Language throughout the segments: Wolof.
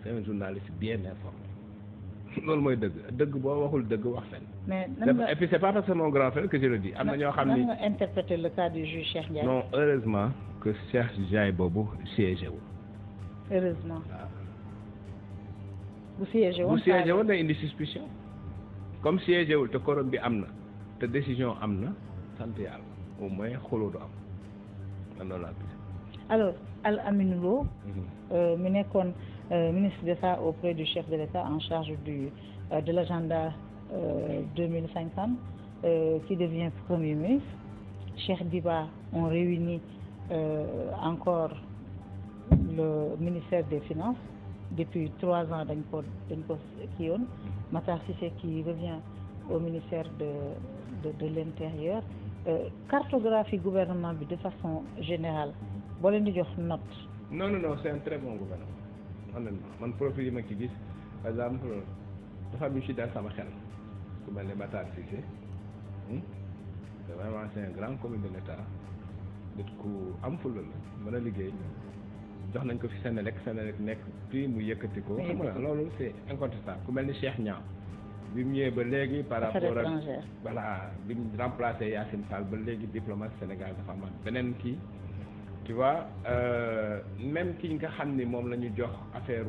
c'est un journaliste bien informé loolu mooy dëgg boo waxul dëgg wax fen. mais et puis c'est pas parce que mon grand frère que je le dis am na ñoo xam ni nan nga interpréter le cas du juge Cheikh Ndiaye. non heureusement que Cheikh Ndiaye boobu siégé wul. heureusement. waaw bu siégé woon day indi suspicion comme siégé wul te quorum bi am na te décision am na sant yàlla au moins xuloo du am man loolu laa gis. alors Al Aminou Lo mi nekkoon ministre d'État auprès du chef de l'État en charge de l'agenda 2050 qui devient Premier ministre. Cheikh Diba ont réuni encore le ministère des Finances depuis 3 ans dañ ko kii yoon Matar Cissé qui revient au ministère de l'Intérieur. Cartographie gouvernement bi de façon générale boo leen di jox note. non c'est un très bon gouvernement honnêtement man profil yi ma ci gis par exemple dafa am ci daal sama xel ku mel ne Matar Cissé vraiment c'est un grand commis de l'État nit ku am fulla la mën a liggéey jox nañ ko fi Sénélec nekk fii mu yëkkati ko xam nga loolu c'est incontestable ku mel ni Cheikh Niang bi mu ñëwee ba léegi par rapport ak voilà bi mu remplacé Yacine Fall ba léegi diplomate Sénégal dafa amaat beneen kii tu vois même ki nga xam ni moom la ñu jox affaire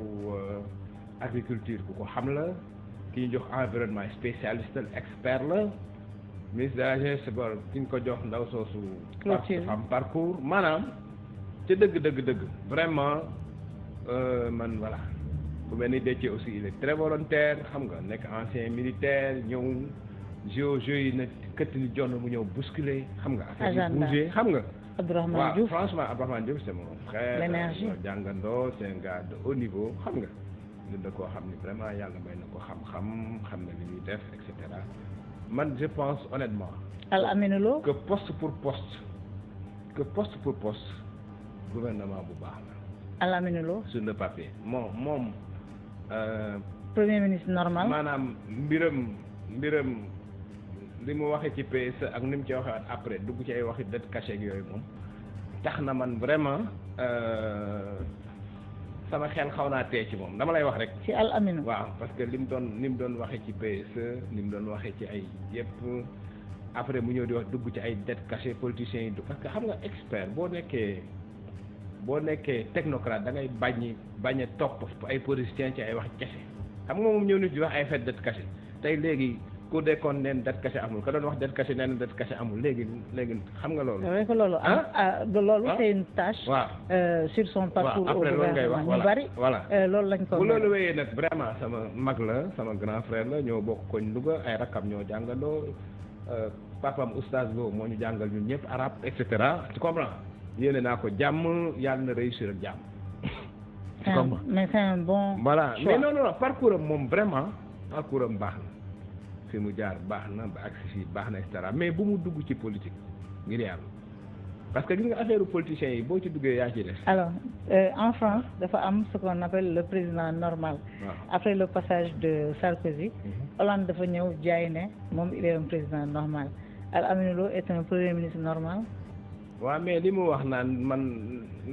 agriculture ku ko xam la ki ñu jox environnement spécialiste expert la ministre de la jeunesse ki ñu ko jox ndaw soosu femme parcours maanaam ca dëgg vraiment man voilà ku mel ni Déthié aussi il est très volontaire xam nga nekk ancien militaire ñëw jeux yi na këtt ni jonn mu ñëw bousculer xam nga affaire yi bougé xam nga Abdourahmane Diouf franchement Abdourahmane Diouf c'est mon frère l'énergie jàngandoo c'est un gars de haut niveau xam nga nit da koo xam ni vraiment yàlla may na ko xam na li muy def et cetera man je pense honnêtement Al Aminou Lo que poste pour poste gouvernement bu baax la Al Aminou Lo sur le papier moom premier ministre normal maanaam mbiram li mu waxee ci PSE ak ni mu ci waxee après dugg ci ay waxi dette cachée ak yooyu moom tax na man vraiment sama xel xaw naa tee ci moom dama lay wax rek. ci Al Aminou. waaw parce que ni mu doon waxee ci PSE ni mu doon waxee ci ay yëpp après mu ñëw di wax dugg ci ay dette cachée politiciens yi parce que xam nga expert boo nekkee technocrate da ngay bañ a topp ay politiciens ci ay wax kese xam nga moom ñëw nit di wax ay fait dette cachée tey léegi ku dekkoon neen dette cachée amul ka doon wax dette cachée neen dette cachée amul léegi xam nga loolu. c'est vrai que loolu loolu c'est une tâche. waaw sur son parcours au gouvernement ñu bari. voilà loolu lañ ko. bu loolu wéyee nag vraiment sama mag la sama grand frère la ñoo bokk koñ Louga ay rakam ñoo jàngandoo papam oustaz Lo moo ñu jàngal ñun ñëpp arabe et cetera tu comprends yéene naa ko jàmm yàlla na réussir ak jàmm. tu comprends mais c'est un bon. voilà choix. mais non parcours am moom vraiment parcours am baax na. fi mu jaar baax na ba agsi fii baax na et cetera mais bu mu dugg ci politique ngir yàlla parce que gis nga affaire politiciens yi boo ci duggee yaa ci des. alors en France dafa am ce qu'on appelle le président normal. waaw après le passage de Sarkozy. Hollande dafa ñëw jaay ne moom il est un président normal Al Aminou Lo est un premier ministre normal. waaw mais li mu wax naan man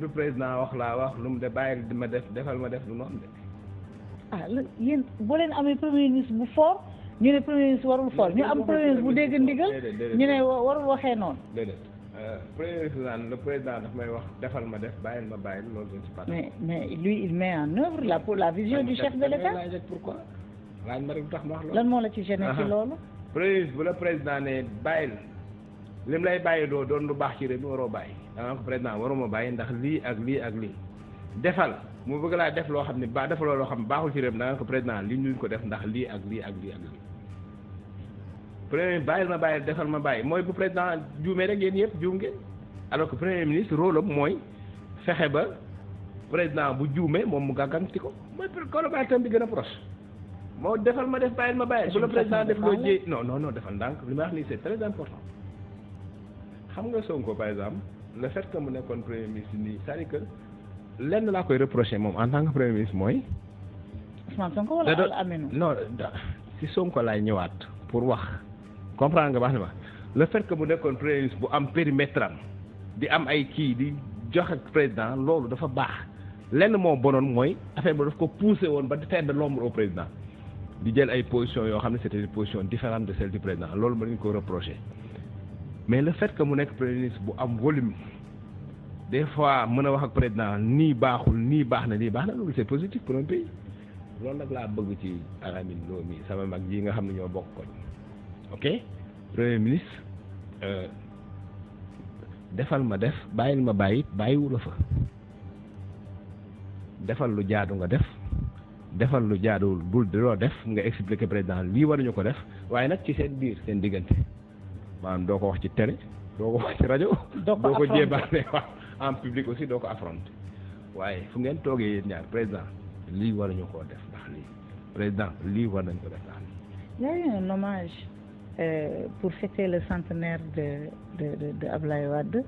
lu président wax laa wax lu mu de bàyyi di ma def defal ma def lu noonu de. yéen boo leen amee premier ministre bu fort. ñu ne premier ministre warul fort ñu am premier ministre bu dégg ndigal ñu ne warul waxee noonu. déedéet premier ministre naan le président daf may wax defal ma def bàyyil ma bàyyil loolu je ne sais pas. mais lui il met en œuvre la vision du chef de l'État. pourquoi laaj ma rek lu tax ma wax loolu. lan moo la ci gêné ci loolu. premier ministre bu la président ne bàyyil lim lay bàyyi doon lu baax ci réew mi waroo bàyyi da nga ko président waruma bàyyi ndax lii ak lii ak lii defal mu bëgg laa def loo xam ne defaloo loo xam ne baaxul ci réew mi da nga ko président li ñu ko def ndax lii ak lii ak lii ak lii. premier bàyyil ma bàyyi defal ma bàyyi mooy bu président juumee rek yéen yëpp juum ngeen alors que premier ministre rôle am mooy fexe ba président bu juumee moom mu gàgganti ko mooy collaborateur bi gën a proche moo defal ma def bàyyil ma bàyyi bu la président def loo jee non defal ndànk li ma wax nii c'est très important xam nga Sonko par exemple le fait que mu nekkoon premier ministre nii c'est-à-dire que lenn laa koy reprocher moom en tant que premier ministre mooy. Ousmane Sonko wala Al Aminou. non si Sonko laay ñëwaat pour wax. comprendre nga baax na ma le fait que mu nekkoon premier ministre bu am périmètre am di am ay kii di joxe président loolu dafa baax lenn moo bonoon mooy affaire bi daf ko poussé woon ba faire de l'ombre au président di jël ay positions yoo xam ne c'était des positions différentes de celles du président loolu ma ñu ko reproché mais le fait que mu nekk premier ministre bu am volume des fois mën a wax ak président nii baaxul nii baax na loolu c'est positif pour un pays loolu nag laa bëgg ci Alamine Lo mi sama mag ji nga xam ne ñoo bokk koñ ok premier ministre defal ma def bàyyil ma bàyyi bàyyiwu la fa defal lu jaadu nga def defal lu jaaduwul bul di loo def nga expliquer président lii waruñu ko def waaye nag ci seen biir seen diggante maanaam doo ko wax ci télé doo ko wax ci rajo doo ko jébaane wax en public aussi doo ko affronter waaye fu ngeen toogee yéen ñaar président lii waruñu koo def ndax lii président lii war nañ ko def ndax lii. Il y a eu un hommage pour fêter le centenaire de Abdoulaye Wade.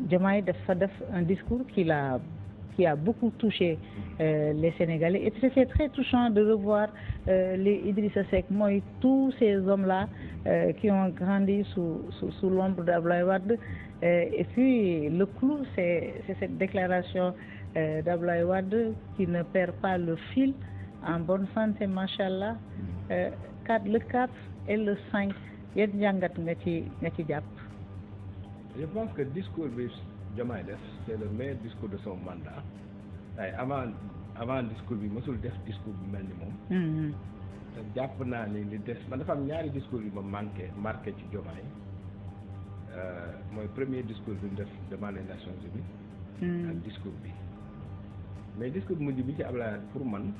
Diomaye dafa def un discours qui a beaucoup touché les Sénégalais et c'était très touchant de revoir les Idrissa Seck mooy tous ces hommes-là qui ont grandi sous l'ombre d'Abdoulaye Wade et puis le clou c'est cette déclaration d'Abdoulaye Wade qui ne perd pas le fil en bonne santé machallah le 4 et le 5 yan njàngat nga ci jàpp. Je pense que discours bi Diomaye def c'est le meilleur discours de son mandat waaye avant discours bi mësul def discours bu mel ni moom. te jàpp naa ni li des man dafa am ñaari discours yu ma marqué ci Diomaye mooy premier discours bi mu def devant les Nations Unies. ak discours bi mais discours bu mujj bi ci Abdoulaye pour man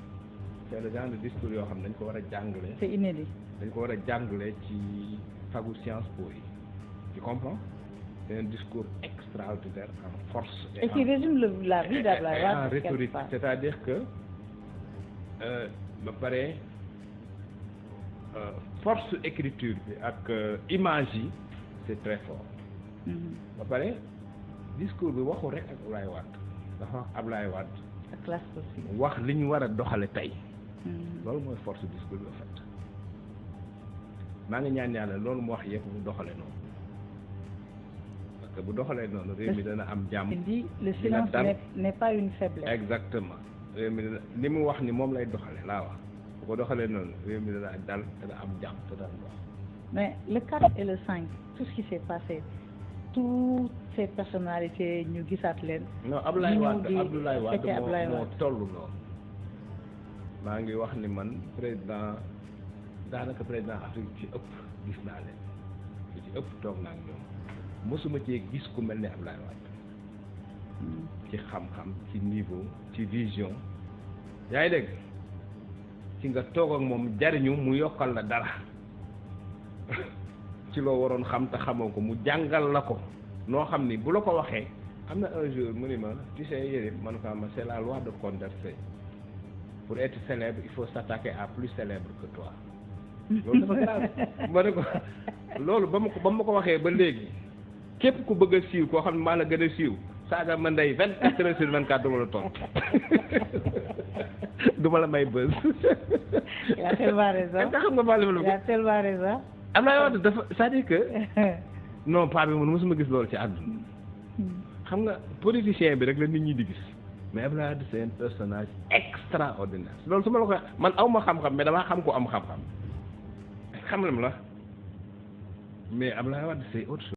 c'est le genre de discours yoo xam ne dañ ko war a jàngale. C'est inédit. dañ ko war a jàngale ci fagu Sciences Po yi tu comprends. C'est un discours extraordinaire en force et qui résume la vie d'Abdoulaye Wade en rhétorique, c'est-à-dire que ba pare force écriture bi ak image yi c'est très fort. ba pare discours bi waxu rek ak Abdoulaye Wade dafa wax Abdoulaye Wade ak classe aussi wax li ñu war a doxale tey loolu mooy force discours bi en fait maa ngi ñaan yàlla loolu mu wax yëpp mu doxale noonu parce que bu doxalee noonu réew mi dana am jàmm. Il dit le silence n'est pas une faiblesse. Exactement réew mi dana li mu wax ni moom lay doxale laa wax bu ko doxalee noonu réew mi dana dal dana am jàmm te dana dox. Mais le 4 et le 5 tout ce qui s'est passé toutes ces personnalités ñu gisaat leen. non Abdoulaye Wade moo toll noonu maa ngi wax ni man président daanaka président Afrique ci ëpp gis naa leen li ci ëpp toog naa ak ñoom mosuma cee gis ku mel ni Abdoulaye Wade ci xam-xam ci niveau ci vision yaa ngi dégg ci nga toog ak moom jariñu mu yokkal la dara ci loo waroon xam te xamoo ko mu jàngal la ko noo xam ni bu la ko waxee am na un jour mu ni ma tu sais Yérim man ko ma c'est la loi de Condorcet pour être célèbre il faut s'attaquer à plus célèbre que toi loolu dafa grave ma ne ko loolu ba ma ko waxee ba léegi képp ku bëgg a siiw koo xam ne maa la gën a siiw saaga ma ndey 24 heures sur 24 duma la tontu duma la may buzz. Il a tellement raison. est-ce que xam nga baal ma Il a tellement raison. Abdoulaye Wade dafa c'est-à-dire que non pas bi man mosuma gis loolu ci àdduna xam nga politicien bi rek la nit ñi di gis mais Abdoulaye Wade c'est un personnage extraordinaire loolu su ma la ko man aw ma xam-xam mais damaa xam ko am xam-xam xam nga la mais Abdoulaye Wade c'est autre chose.